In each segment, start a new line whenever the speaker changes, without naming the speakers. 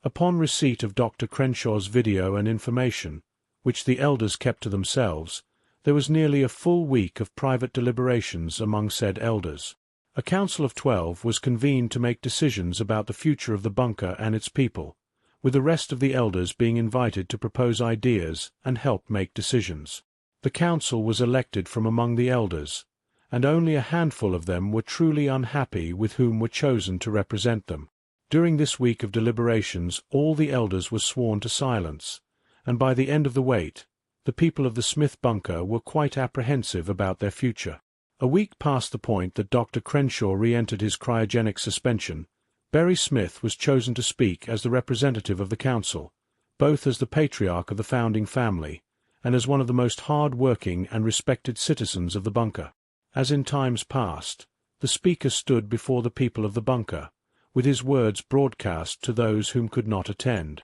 Upon receipt of Dr. Crenshaw's video and information, which the elders kept to themselves, there was nearly a full week of private deliberations among said elders. A council of 12 was convened to make decisions about the future of the bunker and its people, with the rest of the elders being invited to propose ideas and help make decisions. The council was elected from among the elders, and only a handful of them were truly unhappy with whom were chosen to represent them. During this week of deliberations all the elders were sworn to silence, and by the end of the wait, the people of the Smith bunker were quite apprehensive about their future. A week past the point that Dr. Crenshaw re-entered his cryogenic suspension, Berry Smith was chosen to speak as the representative of the council, both as the patriarch of the founding family, and as one of the most hard-working and respected citizens of the bunker. As in times past, the speaker stood before the people of the bunker, with his words broadcast to those whom could not attend.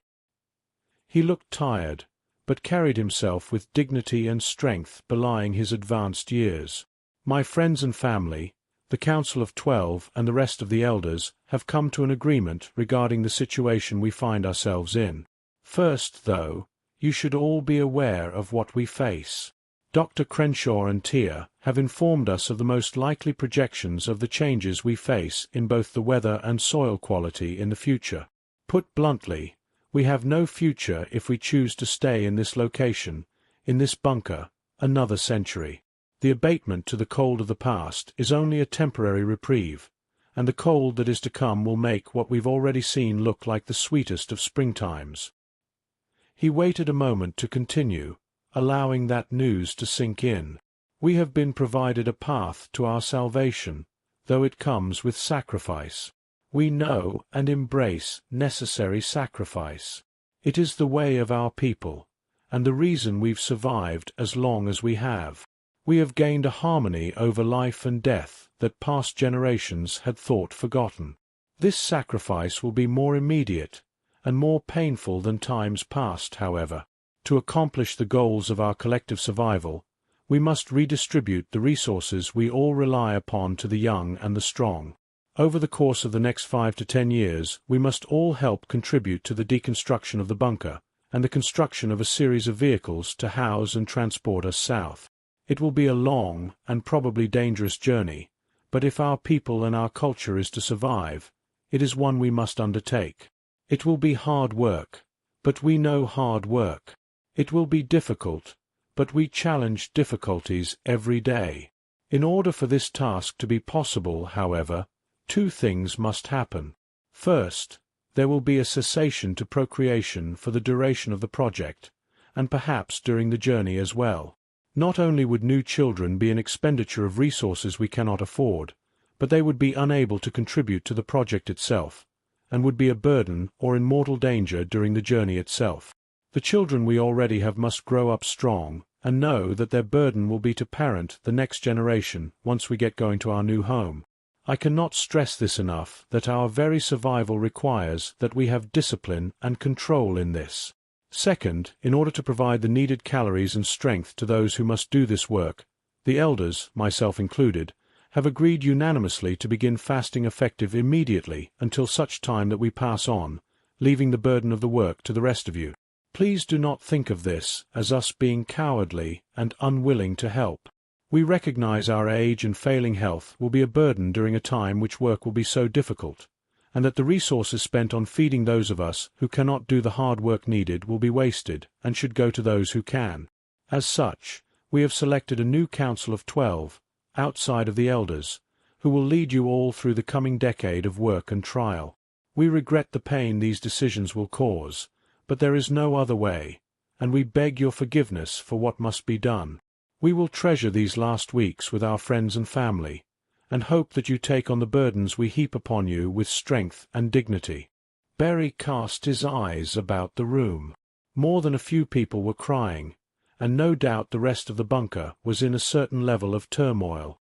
He looked tired, but carried himself with dignity and strength belying his advanced years. My friends and family, the Council of 12 and the rest of the elders have come to an agreement regarding the situation we find ourselves in. First, though, you should all be aware of what we face. Dr. Crenshaw and Tia have informed us of the most likely projections of the changes we face in both the weather and soil quality in the future. Put bluntly, we have no future if we choose to stay in this location, in this bunker, another century. The abatement to the cold of the past is only a temporary reprieve, and the cold that is to come will make what we've already seen look like the sweetest of springtimes. He waited a moment to continue, allowing that news to sink in. We have been provided a path to our salvation, though it comes with sacrifice. We know and embrace necessary sacrifice. It is the way of our people, and the reason we've survived as long as we have. We have gained a harmony over life and death that past generations had thought forgotten. This sacrifice will be more immediate and more painful than times past, however. To accomplish the goals of our collective survival, we must redistribute the resources we all rely upon to the young and the strong. Over the course of the next 5 to 10 years, we must all help contribute to the deconstruction of the bunker and the construction of a series of vehicles to house and transport us south. It will be a long and probably dangerous journey, but if our people and our culture is to survive, it is one we must undertake. It will be hard work, but we know hard work. It will be difficult, but we challenge difficulties every day. In order for this task to be possible, however, 2 things must happen. First, there will be a cessation to procreation for the duration of the project, and perhaps during the journey as well. Not only would new children be an expenditure of resources we cannot afford, but they would be unable to contribute to the project itself, and would be a burden or in mortal danger during the journey itself. The children we already have must grow up strong, and know that their burden will be to parent the next generation once we get going to our new home. I cannot stress this enough, that our very survival requires that we have discipline and control in this. Second, in order to provide the needed calories and strength to those who must do this work, the elders, myself included, have agreed unanimously to begin fasting effective immediately until such time that we pass on, leaving the burden of the work to the rest of you. Please do not think of this as us being cowardly and unwilling to help. We recognize our age and failing health will be a burden during a time which work will be so difficult, and that the resources spent on feeding those of us who cannot do the hard work needed will be wasted and should go to those who can. As such, we have selected a new Council of 12, outside of the elders, who will lead you all through the coming decade of work and trial. We regret the pain these decisions will cause, but there is no other way, and we beg your forgiveness for what must be done. We will treasure these last weeks with our friends and family, and hope that you take on the burdens we heap upon you with strength and dignity. Berry cast his eyes about the room. More than a few people were crying, and no doubt the rest of the bunker was in a certain level of turmoil.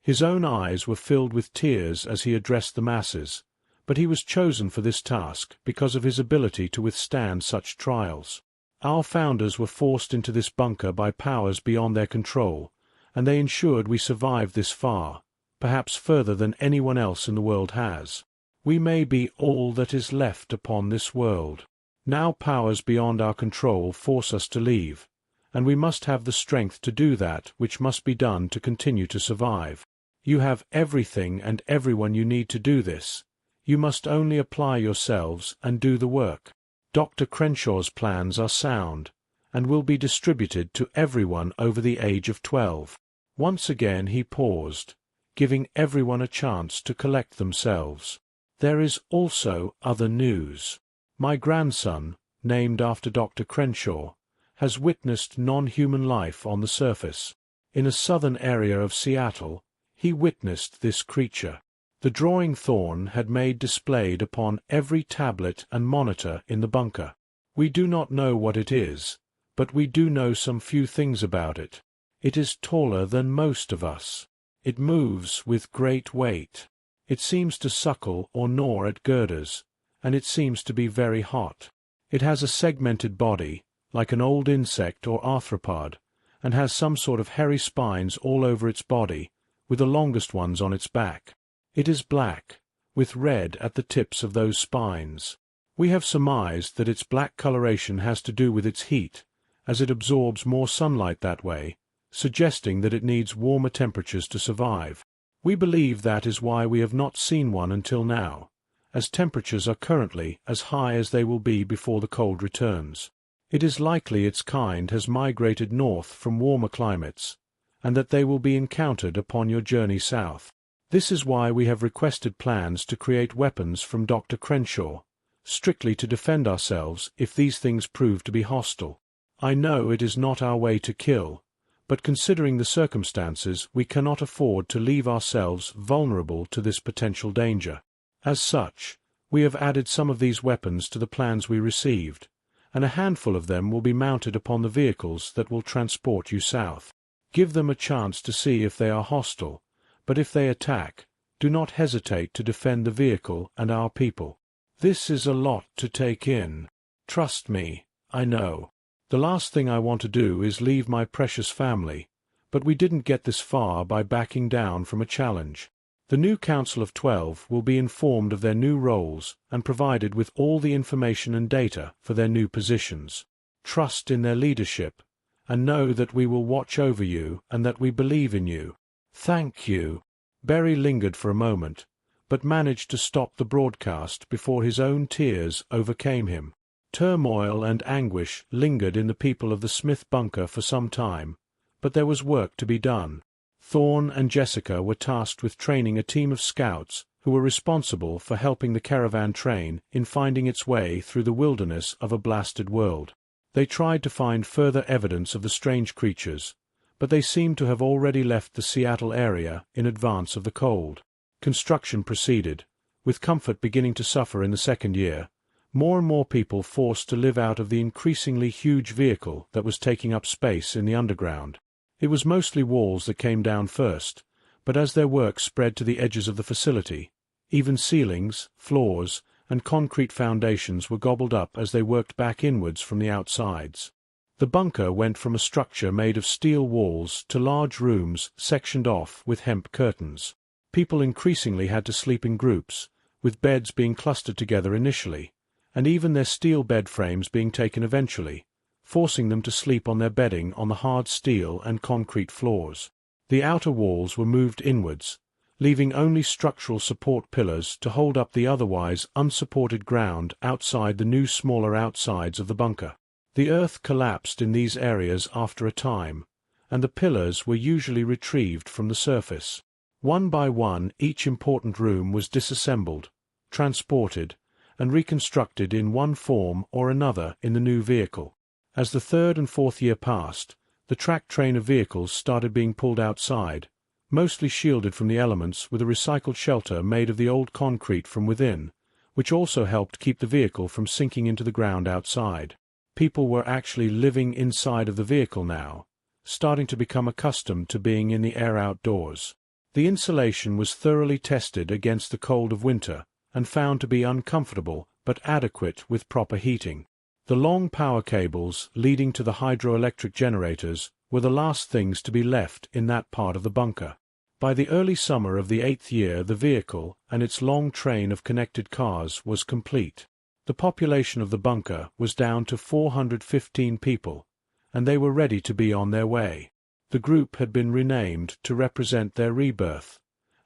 His own eyes were filled with tears as he addressed the masses, but he was chosen for this task because of his ability to withstand such trials. Our founders were forced into this bunker by powers beyond their control, and they ensured we survived this far, perhaps further than anyone else in the world has. We may be all that is left upon this world. Now powers beyond our control force us to leave, and we must have the strength to do that which must be done to continue to survive. You have everything and everyone you need to do this. You must only apply yourselves and do the work. Dr. Crenshaw's plans are sound, and will be distributed to everyone over the age of 12. Once again he paused, giving everyone a chance to collect themselves. There is also other news. My grandson, named after Dr. Crenshaw, has witnessed non-human life on the surface. In a southern area of Seattle, he witnessed this creature. The drawing Thorne had made displayed upon every tablet and monitor in the bunker. We do not know what it is, but we do know some few things about it. It is taller than most of us. It moves with great weight. It seems to suckle or gnaw at girders, and it seems to be very hot. It has a segmented body, like an old insect or arthropod, and has some sort of hairy spines all over its body, with the longest ones on its back. It is black, with red at the tips of those spines. We have surmised that its black coloration has to do with its heat, as it absorbs more sunlight that way, suggesting that it needs warmer temperatures to survive. We believe that is why we have not seen one until now, as temperatures are currently as high as they will be before the cold returns. It is likely its kind has migrated north from warmer climates, and that they will be encountered upon your journey south. This is why we have requested plans to create weapons from Dr. Crenshaw, strictly to defend ourselves if these things prove to be hostile. I know it is not our way to kill, but considering the circumstances we cannot afford to leave ourselves vulnerable to this potential danger. As such, we have added some of these weapons to the plans we received, and a handful of them will be mounted upon the vehicles that will transport you south. Give them a chance to see if they are hostile, but if they attack, do not hesitate to defend the vehicle and our people. This is a lot to take in. Trust me, I know. The last thing I want to do is leave my precious family, but we didn't get this far by backing down from a challenge. The new Council of 12 will be informed of their new roles and provided with all the information and data for their new positions. Trust in their leadership, and know that we will watch over you and that we believe in you. Thank you. Berry lingered for a moment, but managed to stop the broadcast before his own tears overcame him. Turmoil and anguish lingered in the people of the Smith bunker for some time, but there was work to be done. Thorne and Jessica were tasked with training a team of scouts who were responsible for helping the caravan train in finding its way through the wilderness of a blasted world. They tried to find further evidence of the strange creatures, but they seemed to have already left the Seattle area in advance of the cold. Construction proceeded, with Comfort beginning to suffer in the second year, more and more people forced to live out of the increasingly huge vehicle that was taking up space in the underground. It was mostly walls that came down first, but as their work spread to the edges of the facility, even ceilings, floors, and concrete foundations were gobbled up as they worked back inwards from the outsides. The bunker went from a structure made of steel walls to large rooms sectioned off with hemp curtains. People increasingly had to sleep in groups, with beds being clustered together initially, and even their steel bed frames being taken eventually, forcing them to sleep on their bedding on the hard steel and concrete floors. The outer walls were moved inwards, leaving only structural support pillars to hold up the otherwise unsupported ground outside the new smaller outsides of the bunker. The earth collapsed in these areas after a time, and the pillars were usually retrieved from the surface. One by one each important room was disassembled, transported, and reconstructed in one form or another in the new vehicle. As the third and fourth year passed, the track train of vehicles started being pulled outside, mostly shielded from the elements with a recycled shelter made of the old concrete from within, which also helped keep the vehicle from sinking into the ground outside. People were actually living inside of the vehicle now, starting to become accustomed to being in the air outdoors. The insulation was thoroughly tested against the cold of winter and found to be uncomfortable but adequate with proper heating. The long power cables leading to the hydroelectric generators were the last things to be left in that part of the bunker. By the early summer of the 8th year the vehicle, and its long train of connected cars, was complete. The population of the bunker was down to 415 people, and they were ready to be on their way. The group had been renamed to represent their rebirth,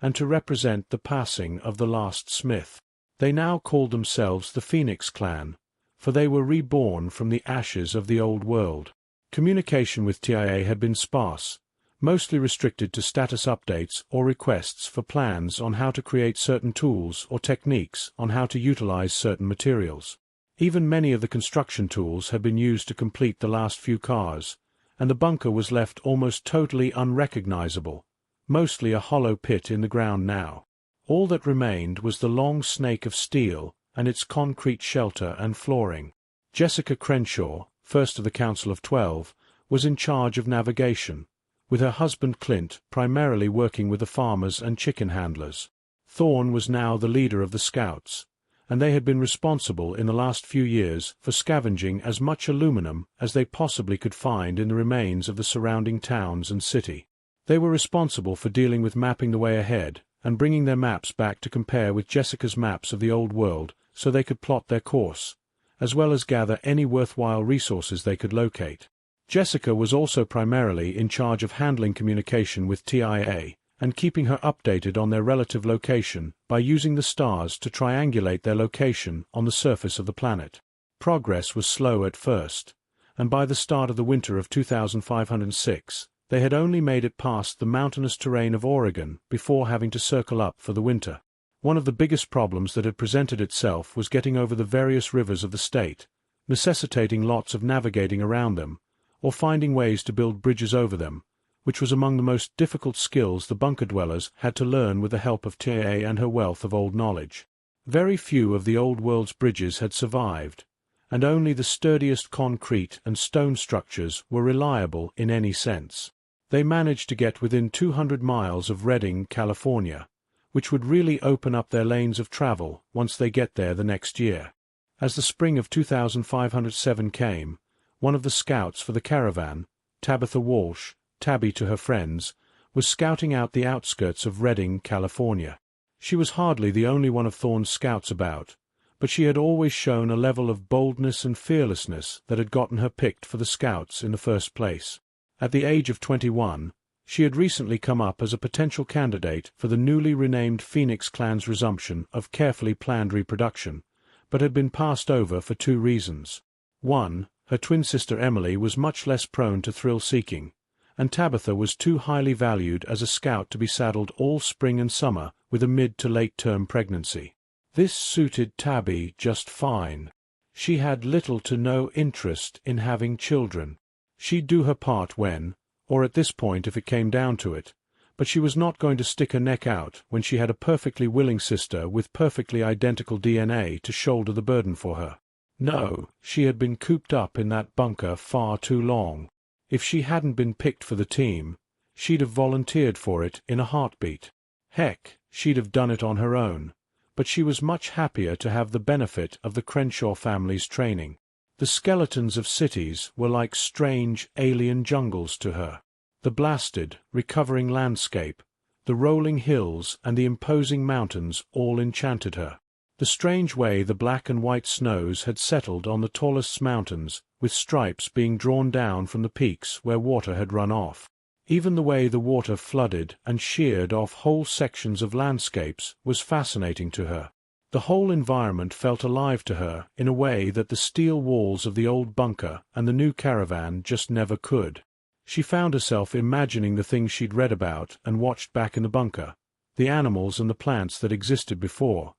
and to represent the passing of the last Smith. They now called themselves the Phoenix Clan, for they were reborn from the ashes of the old world. Communication with TIA had been sparse, mostly restricted to status updates or requests for plans on how to create certain tools or techniques on how to utilize certain materials. Even many of the construction tools had been used to complete the last few cars, and the bunker was left almost totally unrecognizable, mostly a hollow pit in the ground now. All that remained was the long snake of steel and its concrete shelter and flooring. Jessica Crenshaw, first of the Council of 12, was in charge of navigation, with her husband Clint primarily working with the farmers and chicken handlers. Thorne was now the leader of the Scouts, and they had been responsible in the last few years for scavenging as much aluminum as they possibly could find in the remains of the surrounding towns and city. They were responsible for dealing with mapping the way ahead and bringing their maps back to compare with Jessica's maps of the old world so they could plot their course, as well as gather any worthwhile resources they could locate. Jessica was also primarily in charge of handling communication with TIA and keeping her updated on their relative location by using the stars to triangulate their location on the surface of the planet. Progress was slow at first, and by the start of the winter of 2506, they had only made it past the mountainous terrain of Oregon before having to circle up for the winter. One of the biggest problems that had presented itself was getting over the various rivers of the state, necessitating lots of navigating around them, or finding ways to build bridges over them, which was among the most difficult skills the bunker dwellers had to learn with the help of TA and her wealth of old knowledge. Very few of the old world's bridges had survived, and only the sturdiest concrete and stone structures were reliable in any sense. They managed to get within 200 miles of Redding, California, which would really open up their lanes of travel once they get there the next year. As the spring of 2507 came, one of the scouts for the caravan, Tabitha Walsh, Tabby to her friends, was scouting out the outskirts of Redding, California. She was hardly the only one of Thorne's scouts about, but she had always shown a level of boldness and fearlessness that had gotten her picked for the scouts in the first place. At the age of 21, she had recently come up as a potential candidate for the newly renamed Phoenix Clan's resumption of carefully planned reproduction, but had been passed over for two reasons. One, her twin sister Emily was much less prone to thrill-seeking, and Tabitha was too highly valued as a scout to be saddled all spring and summer with a mid- to late-term pregnancy. This suited Tabby just fine. She had little to no interest in having children. She'd do her part when, or at this point if it came down to it, but she was not going to stick her neck out when she had a perfectly willing sister with perfectly identical DNA to shoulder the burden for her. No, she had been cooped up in that bunker far too long. If she hadn't been picked for the team, she'd have volunteered for it in a heartbeat. Heck, she'd have done it on her own, but she was much happier to have the benefit of the Crenshaw family's training. The skeletons of cities were like strange, alien jungles to her. The blasted, recovering landscape, the rolling hills and the imposing mountains all enchanted her. The strange way the black and white snows had settled on the tallest mountains, with stripes being drawn down from the peaks where water had run off. Even the way the water flooded and sheared off whole sections of landscapes was fascinating to her. The whole environment felt alive to her in a way that the steel walls of the old bunker and the new caravan just never could. She found herself imagining the things she'd read about and watched back in the bunker, the animals and the plants that existed before,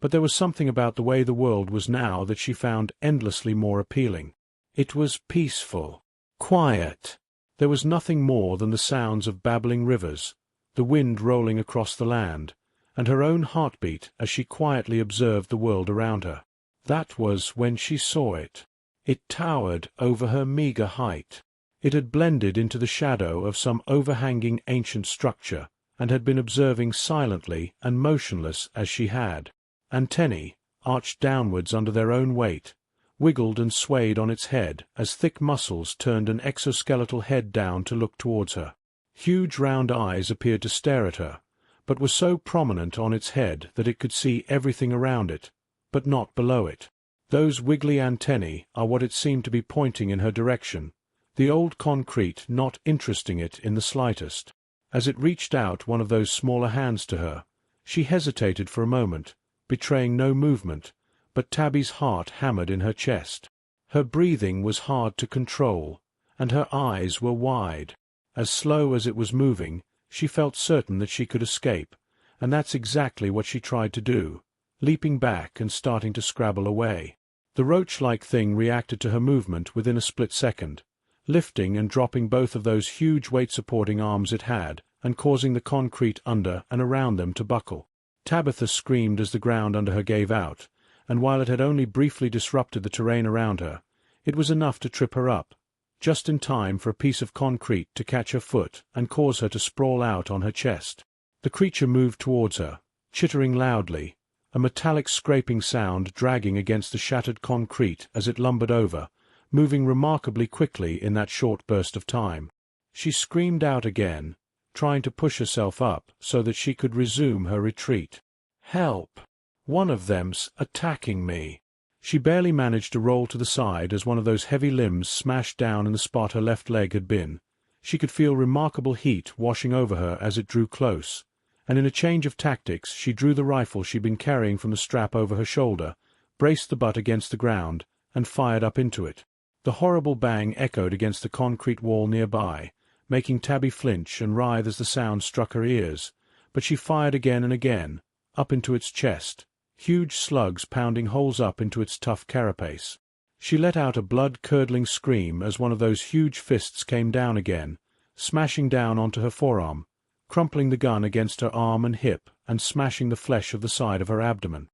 but there was something about the way the world was now that she found endlessly more appealing. It was peaceful, quiet. There was nothing more than the sounds of babbling rivers, the wind rolling across the land, and her own heartbeat as she quietly observed the world around her. That was when she saw it. It towered over her meagre height. It had blended into the shadow of some overhanging ancient structure, and had been observing silently and motionless as she had. Antennae, arched downwards under their own weight, wiggled and swayed on its head as thick muscles turned an exoskeletal head down to look towards her. Huge round eyes appeared to stare at her, but were so prominent on its head that it could see everything around it, but not below it. Those wiggly antennae are what it seemed to be pointing in her direction, the old concrete not interesting it in the slightest. As it reached out one of those smaller hands to her, she hesitated for a moment, betraying no movement, but Tabby's heart hammered in her chest. Her breathing was hard to control, and her eyes were wide. As slow as it was moving, she felt certain that she could escape, and that's exactly what she tried to do, leaping back and starting to scrabble away. The roach-like thing reacted to her movement within a split second, lifting and dropping both of those huge weight-supporting arms it had, and causing the concrete under and around them to buckle. Tabitha screamed as the ground under her gave out, and while it had only briefly disrupted the terrain around her, it was enough to trip her up, just in time for a piece of concrete to catch her foot and cause her to sprawl out on her chest. The creature moved towards her, chittering loudly, a metallic scraping sound dragging against the shattered concrete as it lumbered over, moving remarkably quickly in that short burst of time. She screamed out again, trying to push herself up so that she could resume her retreat. "Help! One of them's attacking me!" She barely managed to roll to the side as one of those heavy limbs smashed down in the spot her left leg had been. She could feel remarkable heat washing over her as it drew close, and in a change of tactics she drew the rifle she'd been carrying from the strap over her shoulder, braced the butt against the ground, and fired up into it. The horrible bang echoed against the concrete wall nearby, making Tabby flinch and writhe as the sound struck her ears, but she fired again and again, up into its chest, huge slugs pounding holes up into its tough carapace. She let out a blood-curdling scream as one of those huge fists came down again, smashing down onto her forearm, crumpling the gun against her arm and hip and smashing the flesh of the side of her abdomen.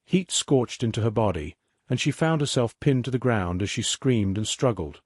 Heat scorched into her body, and she found herself pinned to the ground as she screamed and struggled.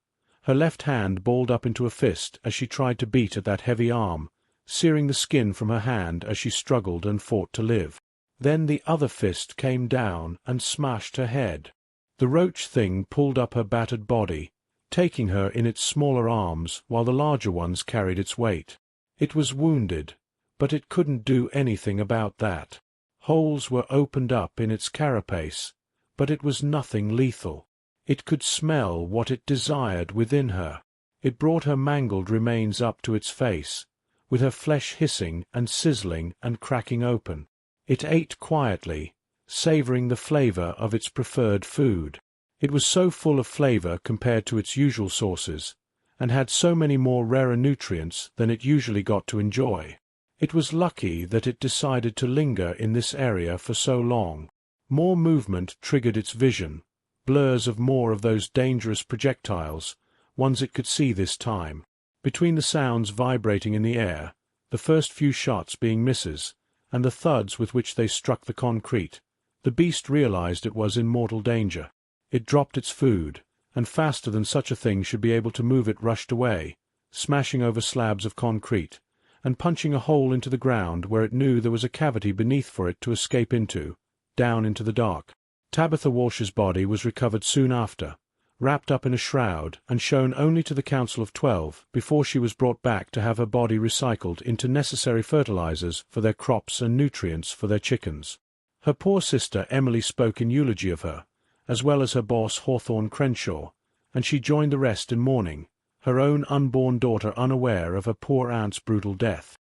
Her left hand balled up into a fist as she tried to beat at that heavy arm, searing the skin from her hand as she struggled and fought to live. Then the other fist came down and smashed her head. The roach thing pulled up her battered body, taking her in its smaller arms while the larger ones carried its weight. It was wounded, but it couldn't do anything about that. Holes were opened up in its carapace, but it was nothing lethal. It could smell what it desired within her. It brought her mangled remains up to its face, with her flesh hissing and sizzling and cracking open. It ate quietly, savoring the flavor of its preferred food. It was so full of flavor compared to its usual sources, and had so many more rarer nutrients than it usually got to enjoy. It was lucky that it decided to linger in this area for so long. More movement triggered its vision, blurs of more of those dangerous projectiles, ones it could see this time. Between the sounds vibrating in the air, the first few shots being misses, and the thuds with which they struck the concrete, the beast realized it was in mortal danger. It dropped its food, and faster than such a thing should be able to move it rushed away, smashing over slabs of concrete, and punching a hole into the ground where it knew there was a cavity beneath for it to escape into, down into the dark. Tabitha Walsh's body was recovered soon after, wrapped up in a shroud and shown only to the Council of 12 before she was brought back to have her body recycled into necessary fertilizers for their crops and nutrients for their chickens. Her poor sister Emily spoke in eulogy of her, as well as her boss Hawthorne Crenshaw, and she joined the rest in mourning, her own unborn daughter unaware of her poor aunt's brutal death.